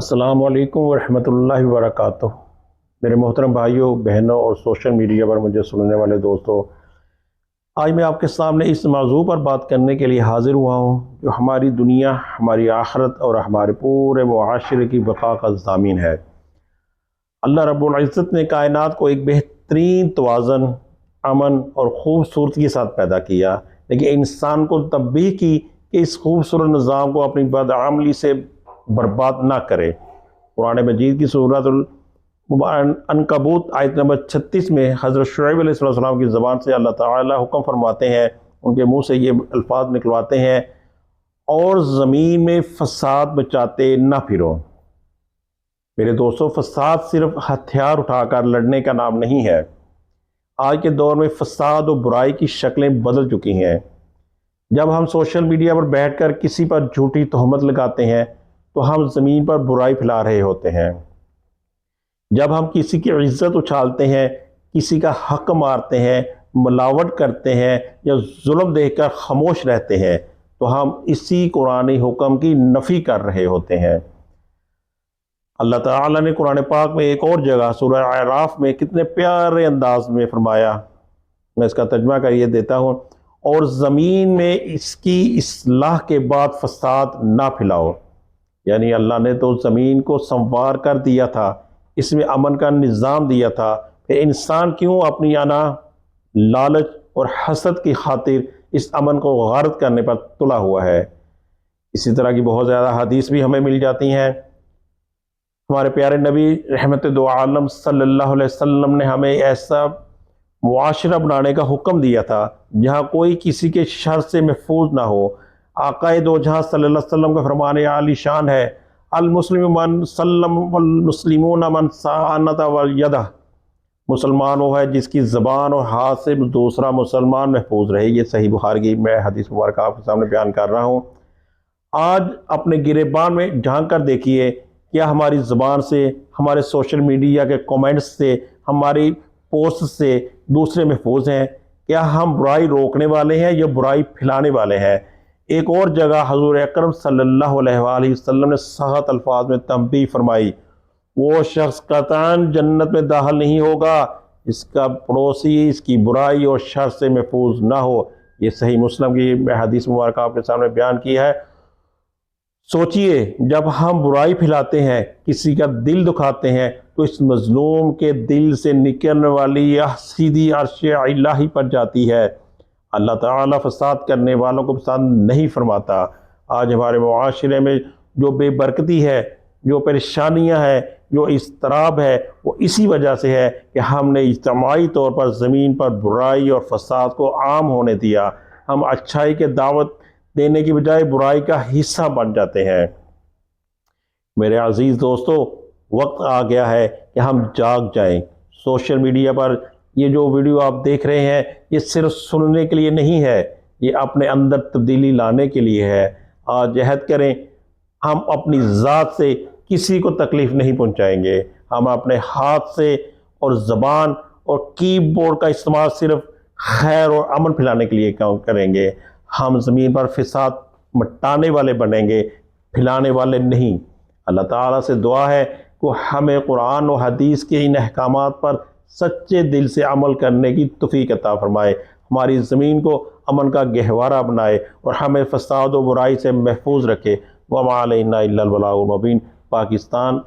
السلام علیکم ورحمۃ اللہ وبرکاتہ۔ میرے محترم بھائیوں، بہنوں اور سوشل میڈیا پر مجھے سننے والے دوستوں، آج میں آپ کے سامنے اس موضوع پر بات کرنے کے لیے حاضر ہوا ہوں جو ہماری دنیا، ہماری آخرت اور ہمارے پورے معاشرے کی بقا کا ضامن ہے۔ اللہ رب العزت نے کائنات کو ایک بہترین توازن، امن اور خوبصورتی کے ساتھ پیدا کیا، لیکن انسان کو تنبیہ کی کہ اس خوبصورت نظام کو اپنی بدعملی سے برباد نہ کرے۔ قرآن مجید کی سورۃ العنکبوت آیت نمبر 36 میں حضرت شعیب علیہ السلام کی زبان سے اللہ تعالی حکم فرماتے ہیں، ان کے منہ سے یہ الفاظ نکلواتے ہیں، اور زمین میں فساد مچاتے نہ پھرو۔ میرے دوستو، فساد صرف ہتھیار اٹھا کر لڑنے کا نام نہیں ہے۔ آج کے دور میں فساد و برائی کی شکلیں بدل چکی ہیں۔ جب ہم سوشل میڈیا پر بیٹھ کر کسی پر جھوٹی تہمت لگاتے ہیں تو ہم زمین پر برائی پھیلا رہے ہوتے ہیں۔ جب ہم کسی کی عزت اچھالتے ہیں، کسی کا حق مارتے ہیں، ملاوٹ کرتے ہیں یا ظلم دیکھ کر خاموش رہتے ہیں تو ہم اسی قرآنی حکم کی نفی کر رہے ہوتے ہیں۔ اللہ تعالیٰ نے قرآن پاک میں ایک اور جگہ سورہ اعراف میں کتنے پیارے انداز میں فرمایا، میں اس کا ترجمہ کر یہ دیتا ہوں، اور زمین میں اس کی اصلاح کے بعد فساد نہ پھیلاؤ۔ یعنی اللہ نے تو زمین کو سموار کر دیا تھا، اس میں امن کا نظام دیا تھا، پھر انسان کیوں اپنی انا، لالچ اور حسد کی خاطر اس امن کو غارت کرنے پر تلا ہوا ہے۔ اسی طرح کی بہت زیادہ حدیث بھی ہمیں مل جاتی ہیں۔ ہمارے پیارے نبی رحمت دو عالم صلی اللہ علیہ وسلم نے ہمیں ایسا معاشرہ بنانے کا حکم دیا تھا جہاں کوئی کسی کے شر سے محفوظ نہ ہو۔ آقائے دو جہاں صلی اللہ علیہ وسلم کا فرمان عالی شان ہے، المسلم من سلم والمسلمون من سانت والیدہ، مسلمان وہ ہے جس کی زبان اور ہاتھ سے دوسرا مسلمان محفوظ رہے۔ یہ صحیح بخاری کی میں حدیث مبارکہ آپ کے سامنے بیان کر رہا ہوں۔ آج اپنے گریبان میں جھانک کر دیکھیے، کیا ہماری زبان سے، ہمارے سوشل میڈیا کے کومنٹس سے، ہماری پوسٹ سے دوسرے محفوظ ہیں؟ کیا ہم برائی روکنے والے ہیں یا برائی پھیلانے والے ہیں؟ ایک اور جگہ حضور اکرم صلی اللہ علیہ وآلہ وسلم نے سخت الفاظ میں تنبیہ فرمائی، وہ شخص قطعاً جنت میں داخل نہیں ہوگا اس کا پڑوسی اس کی برائی اور شر سے محفوظ نہ ہو۔ یہ صحیح مسلم کی میں حدیث مبارکہ آپ کے سامنے بیان کی ہے۔ سوچئے، جب ہم برائی پھیلاتے ہیں، کسی کا دل دکھاتے ہیں، تو اس مظلوم کے دل سے نکلنے والی یہ سیدھی عرش الہی پر جاتی ہے۔ اللہ تعالیٰ فساد کرنے والوں کو پسند نہیں فرماتا۔ آج ہمارے معاشرے میں جو بے برکتی ہے، جو پریشانیاں ہیں، جو اضطراب ہے، وہ اسی وجہ سے ہے کہ ہم نے اجتماعی طور پر زمین پر برائی اور فساد کو عام ہونے دیا۔ ہم اچھائی کے دعوت دینے کی بجائے برائی کا حصہ بن جاتے ہیں۔ میرے عزیز دوستو، وقت آ گیا ہے کہ ہم جاگ جائیں۔ سوشل میڈیا پر یہ جو ویڈیو آپ دیکھ رہے ہیں، یہ صرف سننے کے لیے نہیں ہے، یہ اپنے اندر تبدیلی لانے کے لیے ہے۔ آج عہد کریں، ہم اپنی ذات سے کسی کو تکلیف نہیں پہنچائیں گے۔ ہم اپنے ہاتھ سے اور زبان اور کی بورڈ کا استعمال صرف خیر اور امن پھیلانے کے لیے کریں گے۔ ہم زمین پر فساد مٹانے والے بنیں گے، پھیلانے والے نہیں۔ اللہ تعالیٰ سے دعا ہے کہ ہمیں قرآن و حدیث کے ان احکامات پر سچے دل سے عمل کرنے کی توفیق عطا فرمائے، ہماری زمین کو امن کا گہوارہ بنائے اور ہمیں فساد و برائی سے محفوظ رکھے۔ وَمَا عَلَيْنَا إِلَّا الْبَلَاغُ الْمُبِينُ۔ پاکستان